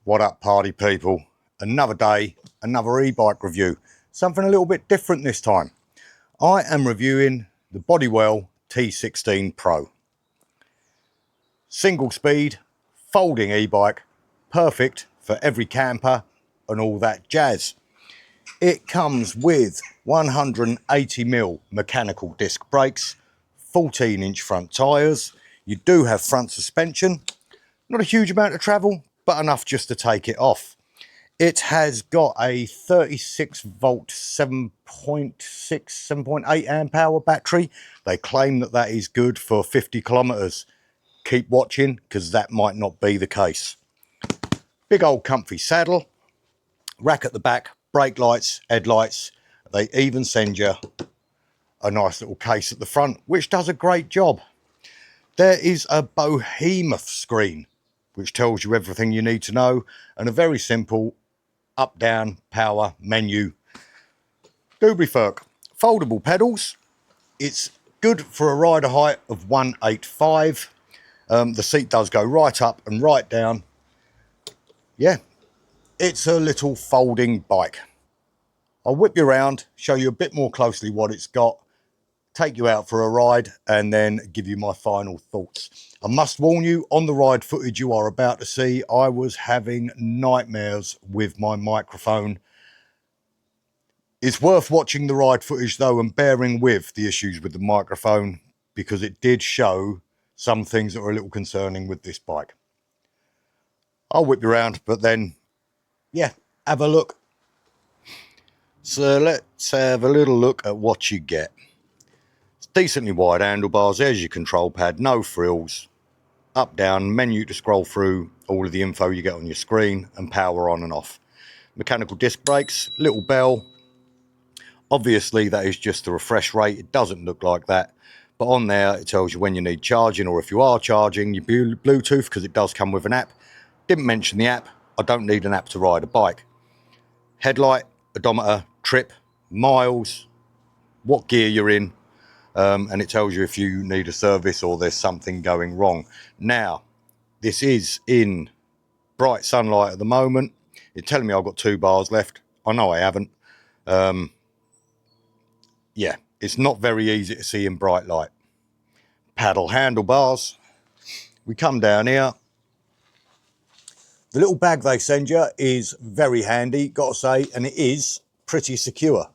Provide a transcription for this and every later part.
What up, party people? Another day, another e-bike review. Something a little bit different this time. I am reviewing the Bodywel T16 Pro. Single speed, folding e-bike, perfect for every camper and all that jazz. It comes with 180mm mechanical disc brakes, 14-inch front tyres. You do have front suspension. Not a huge amount of travel, but enough just to take it off. It has got a 36 volt 7.8 amp hour battery. They claim that that is good for 50 kilometers. Keep watching, because that might not be the case. Big old comfy saddle, rack at the back, brake lights, headlights. They even send you a nice little case at the front, which does a great job. There is a behemoth screen, which tells you everything you need to know, and a very simple up, down, power, menu. Doobly-ferk. Foldable pedals. It's good for a rider height of 185. The seat does go right up and right down. Yeah, it's a little folding bike. I'll whip you around, show you a bit more closely what it's got, take you out for a ride, and then give you my final thoughts. I must warn you, on the ride footage you are about to see, I was having nightmares with my microphone. It's worth watching the ride footage though and bearing with the issues with the microphone, because it did show some things that are a little concerning with this bike. I'll whip you around, but then, yeah, have a look. So let's have a little look at what you get. It's decently wide handlebars, there's your control pad, no frills. Up, down, menu to scroll through all of the info you get on your screen, and power on and off. Mechanical disc brakes, little bell. Obviously that is just the refresh rate, it doesn't look like that, but on there it tells you when you need charging, or if you are charging your Bluetooth, because it does come with an app. Didn't mention the app, I don't need an app to ride a bike. Headlight, odometer, trip, miles, what gear you're in, and it tells you if you need a service or there's something going wrong. Now, this is in bright sunlight at the moment. It's telling me I've got 2 bars left. I know I haven't. Yeah, it's not very easy to see in bright light. Paddle handlebars. We come down here. The little bag they send you is very handy, gotta say, and it is pretty secure.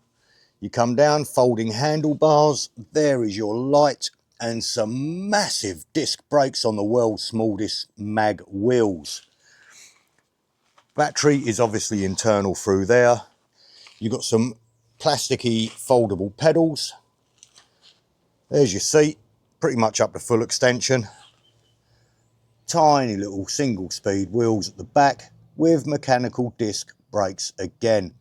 You come down, folding handlebars. There is your light and some massive disc brakes on the world's smallest mag wheels. Battery is obviously internal through there. You've got some plasticky foldable pedals. There's your seat, pretty much up to full extension. Tiny little single speed wheels at the back with mechanical disc brakes again.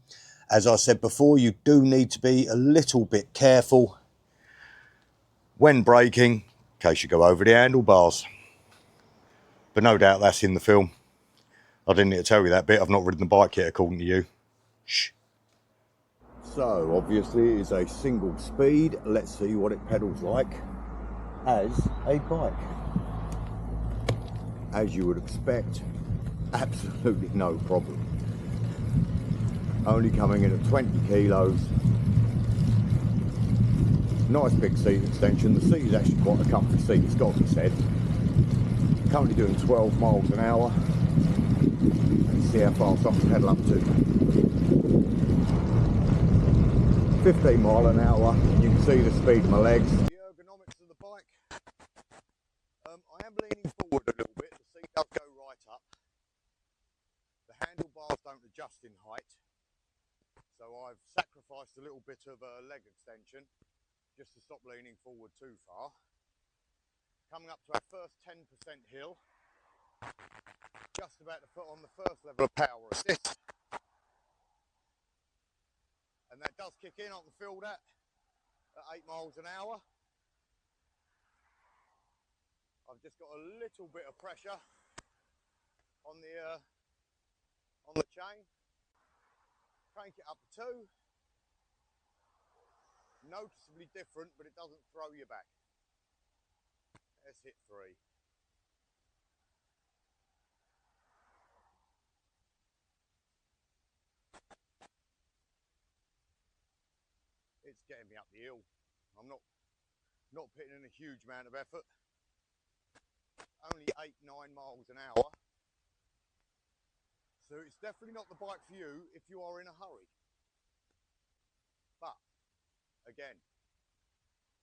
As I said before, you do need to be a little bit careful when braking, in case you go over the handlebars. But no doubt that's in the film. I didn't need to tell you that bit. I've not ridden the bike yet, according to you. Shh. So obviously it's a single speed. Let's see what it pedals like as a bike. As you would expect, absolutely no problem. Only coming in at 20 kilos. Nice big seat extension. The seat is actually quite a comfy seat, it's got to be said. Currently doing 12 miles an hour. Let's see how fast I can pedal up to. 15 mile an hour. You can see the speed of my legs. The ergonomics of the bike. I am leaning forward a little bit. The seat does go right up. The handlebars don't adjust in height. So I've sacrificed a little bit of a leg extension just to stop leaning forward too far. Coming up to our first 10% hill. Just about to put on the first level of power assist. And that does kick in, I can feel that at 8 miles an hour. I've just got a little bit of pressure on the chain. Crank it up to 2. Noticeably different, but it doesn't throw you back. Let's hit 3. it's getting me up the hill. I'm not putting in a huge amount of effort. Only 8-9 miles an hour. So it's definitely not the bike for you if you are in a hurry. But again,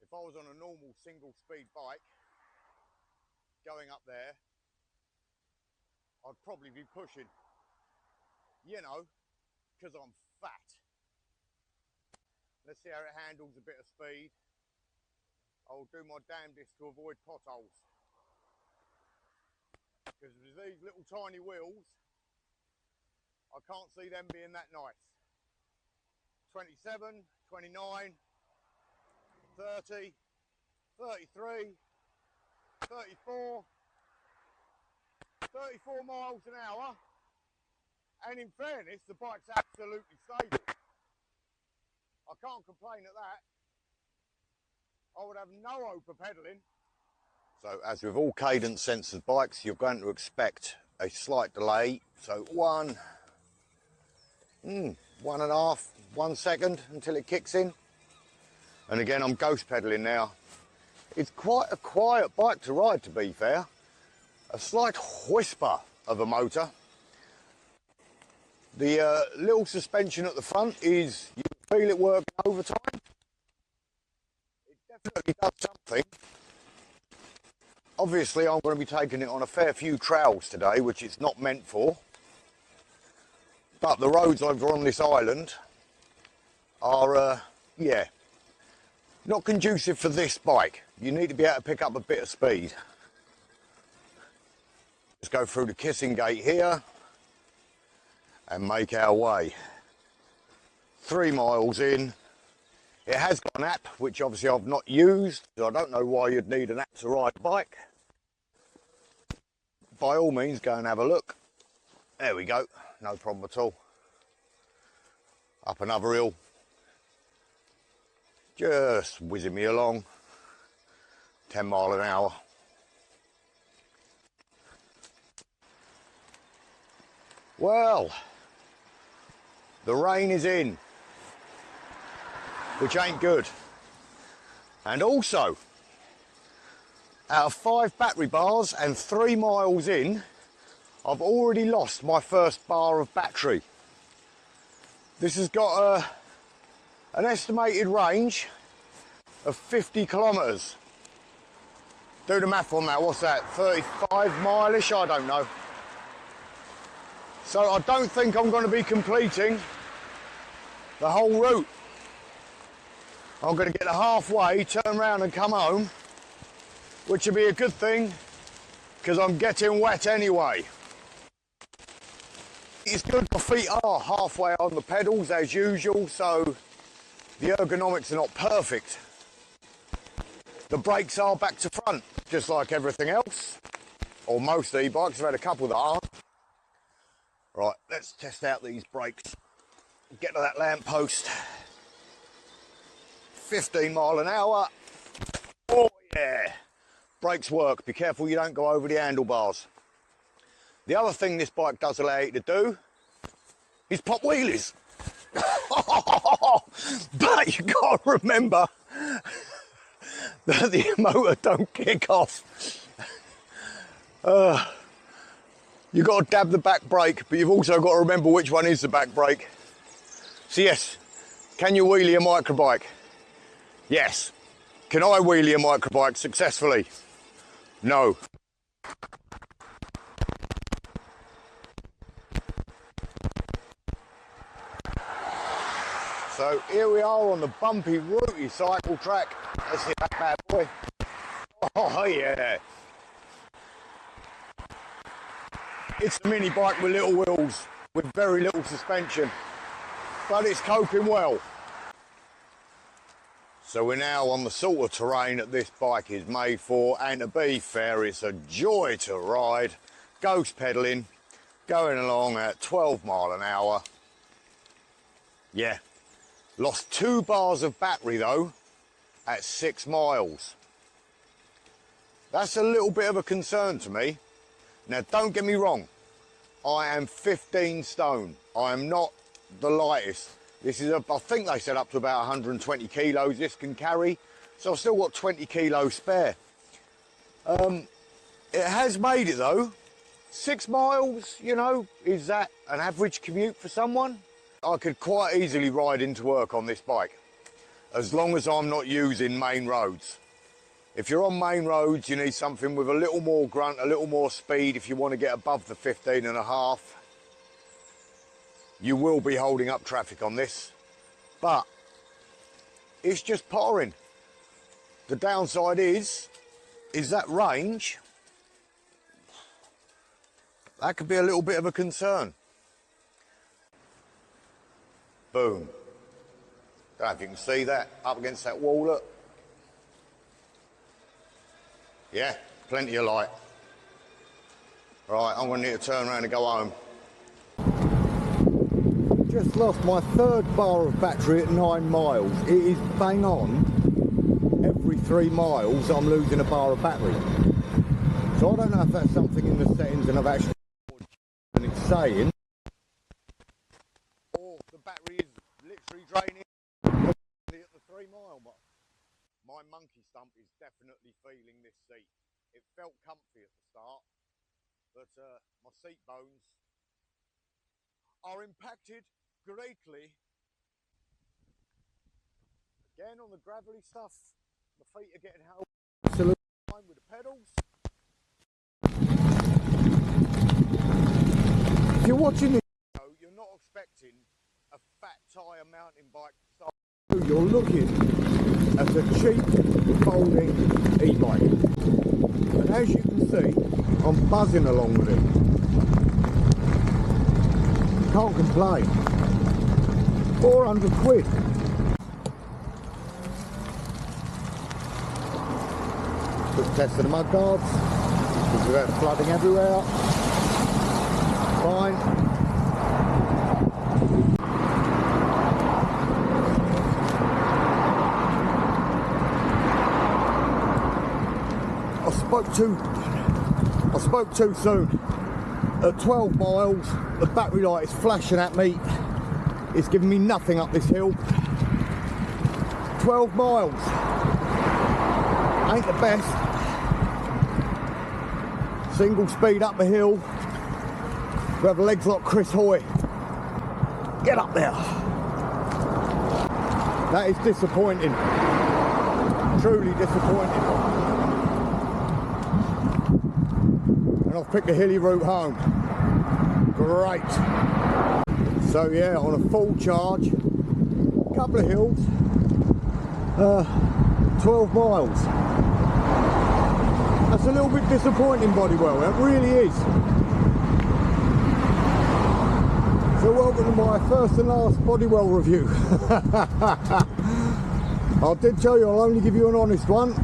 if I was on a normal single speed bike going up there, I'd probably be pushing, you know, because I'm fat. Let's see how it handles a bit of speed. I'll do my damnedest to avoid potholes. Because with these little tiny wheels, I can't see them being that nice. 27, 29, 30, 33, 34, 34 miles an hour. And in fairness, the bike's absolutely stable. I can't complain at that. I would have no hope of pedalling. So as with all cadence sensor bikes, you're going to expect a slight delay. So 1.5 second until it kicks in. And again, I'm ghost pedaling now. It's quite a quiet bike to ride, to be fair. A slight whisper of a motor. The little suspension at the front is, you feel it working overtime. It definitely does something. Obviously, I'm going to be taking it on a fair few trails today, which it's not meant for. But the roads over on this island are, yeah, not conducive for this bike. You need to be able to pick up a bit of speed. Let's go through the kissing gate here and make our way. 3 miles in. It has got an app, which obviously I've not used, so I don't know why you'd need an app to ride a bike. By all means, go and have a look. There we go, no problem at all. Up another hill. Just whizzing me along. 10 miles an hour. Well, the rain is in, which ain't good. And also, out of 5 battery bars and 3 miles in, I've already lost my first bar of battery. This has got an estimated range of 50 kilometres. Do the math on that, what's that, 35 mile-ish, I don't know. So I don't think I'm going to be completing the whole route. I'm going to get halfway, turn around and come home, which will be a good thing because I'm getting wet anyway. It's good, my feet are halfway on the pedals as usual, so the ergonomics are not perfect. The brakes are back to front, just like everything else, or most e-bikes. I've had a couple that aren't. Right, let's test out these brakes. Get to that lamp post. 15 mile an hour. Oh yeah, brakes work. Be careful you don't go over the handlebars. The other thing this bike does allow you to do is pop wheelies. But you got to remember that the motor don't kick off. You've got to dab the back brake, but you've also got to remember which one is the back brake. So yes, can you wheelie a microbike? Yes. Can I wheelie a microbike successfully? No. So here we are on the bumpy, rooty cycle track. Let's hit that bad boy. Oh yeah. It's a mini bike with little wheels, with very little suspension, but it's coping well. So we're now on the sort of terrain that this bike is made for, and to be fair, it's a joy to ride. Ghost pedaling, going along at 12 mile an hour. Yeah, lost 2 bars of battery though, at 6 miles. That's a little bit of a concern to me. Now don't get me wrong, I am 15 stone. I am not the lightest. This is, I think they said up to about 120 kilos this can carry. So I've still got 20 kilos spare. It has made it though. 6 miles, you know, is that an average commute for someone? I could quite easily ride into work on this bike, as long as I'm not using main roads. If you're on main roads, you need something with a little more grunt, a little more speed if you want to get above the 15.5. You will be holding up traffic on this, but it's just powering. The downside is that range, that could be a little bit of a concern. Boom. Don't know if you can see that up against that wall, look. Yeah, plenty of light. Right, I'm gonna need to turn around and go home. Just lost my 3rd bar of battery at 9 miles. It is bang on. Every 3 miles I'm losing a bar of battery. So I don't know if that's something in the settings and I've actually and it's saying, or the battery is literally draining at the 3 mile mark. My monkey stump is definitely feeling this seat. It felt comfy at the start, but my seat bones are impacted greatly. Again, on the gravelly stuff, my feet are getting held absolutely fine with the pedals. If you're watching this video, you're not expecting a fat tyre mountain bike to start. You're looking at a cheap folding e-bike. And as you can see, I'm buzzing along with it. Can't complain. 400 quid. Quick test of the mud guards. Because we've had flooding everywhere. Fine. I spoke too soon. At 12 miles, the battery light is flashing at me. It's giving me nothing up this hill. 12 miles. Ain't the best. Single speed up the hill. We have legs like Chris Hoy. Get up there. That is disappointing. Truly disappointing. And I've picked a hilly route home. Great. So yeah, on a full charge, a couple of hills, 12 miles. That's a little bit disappointing, Bodywel, it really is. So welcome to my first and last Bodywel review. I did tell you I'll only give you an honest one.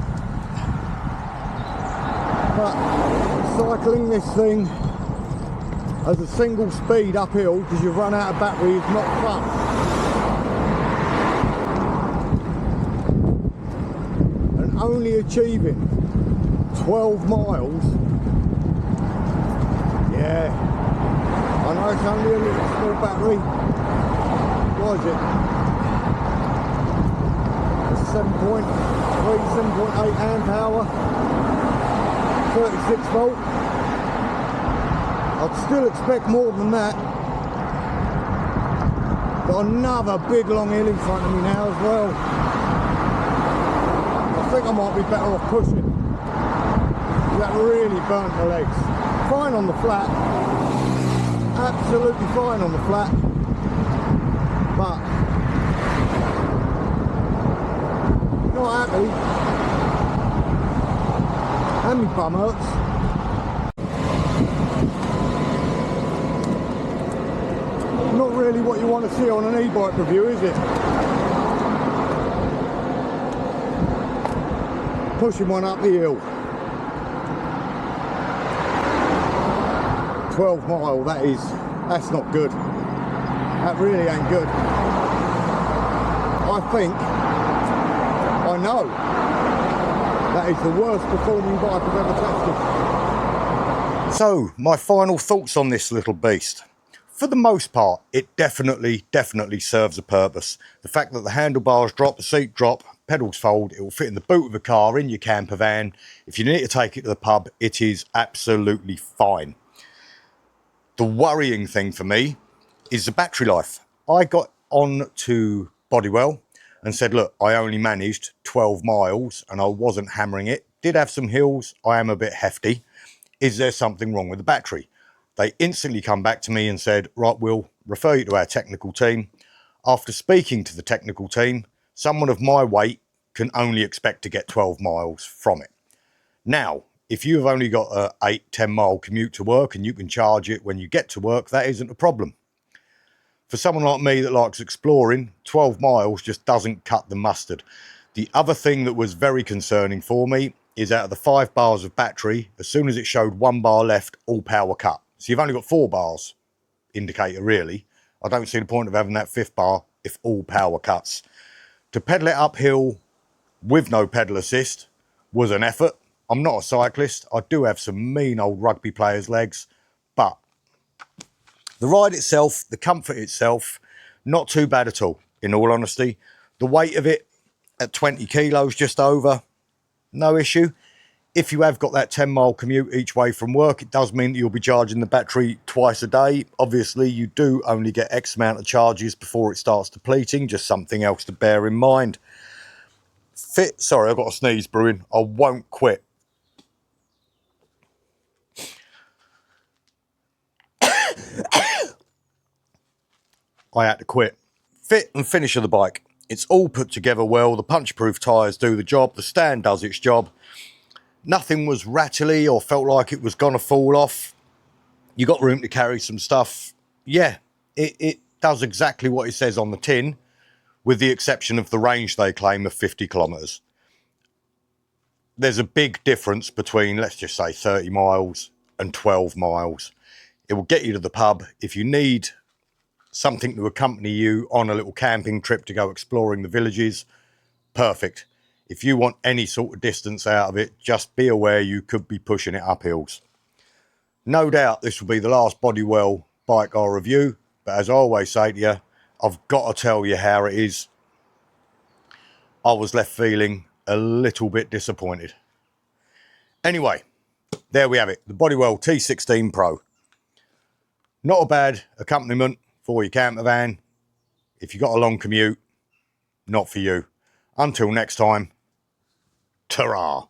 But cycling this thing as a single speed uphill because you've run out of battery is not fun. And only achieving 12 miles, yeah, I know it's only a little small battery. What is it? 7.3, 7.8 amp hour. 36 volt. I'd still expect more than that. Got another big long hill in front of me now as well. I think I might be better off pushing. That really burnt my legs. Fine on the flat. Absolutely fine on the flat. But not happy. And my bum hurts. Not really what you want to see on an e-bike review, is it? Pushing one up the hill. 12 mile, that's not good. That really ain't good. I know. That is the worst performing bike I've ever tested. So, my final thoughts on this little beast. For the most part, it definitely serves a purpose. The fact that the handlebars drop, the seat drop, pedals fold, it will fit in the boot of the car, in your camper van. If you need to take it to the pub, it is absolutely fine. The worrying thing for me is the battery life. I got on to Bodywel and said, look, I only managed 12 miles and I wasn't hammering it. Did have some hills. I am a bit hefty. Is there something wrong with the battery? They instantly come back to me and said, right, we'll refer you to our technical team. After speaking to the technical team, someone of my weight can only expect to get 12 miles from it. Now, if you've only got a 8-10 mile commute to work and you can charge it when you get to work, that isn't a problem. For someone like me that likes exploring, 12 miles just doesn't cut the mustard. The other thing that was very concerning for me is out of the 5 bars of battery, as soon as it showed 1 bar left, all power cut. So you've only got 4 bars indicator really. I don't see the point of having that 5th bar if all power cuts. To pedal it uphill with no pedal assist was an effort. I'm not a cyclist. I do have some mean old rugby players' legs, but the ride itself, the comfort itself, not too bad at all, in all honesty. The weight of it at 20 kilos, just over, no issue. If you have got that 10 mile commute each way from work, it does mean that you'll be charging the battery twice a day. Obviously, you do only get X amount of charges before it starts depleting, just something else to bear in mind. Sorry, I've got a sneeze brewing. I won't quit. I had to quit. Fit and finish of the bike. It's all put together well. The punch-proof tyres do the job. The stand does its job. Nothing was rattly or felt like it was going to fall off. You got room to carry some stuff. Yeah, it does exactly what it says on the tin, with the exception of the range they claim of 50 kilometres. There's a big difference between, let's just say, 30 miles and 12 miles. It will get you to the pub. If you need something to accompany you on a little camping trip to go exploring the villages, perfect. If you want any sort of distance out of it, just be aware you could be pushing it up hills. No doubt this will be the last Bodywel bike I'll review, but as I always say to you, I've got to tell you how it is. I was left feeling a little bit disappointed. Anyway, there we have it, the Bodywel T16 Pro. Not a bad accompaniment for your camper van. If you've got a long commute, not for you. Until next time, ta-ra.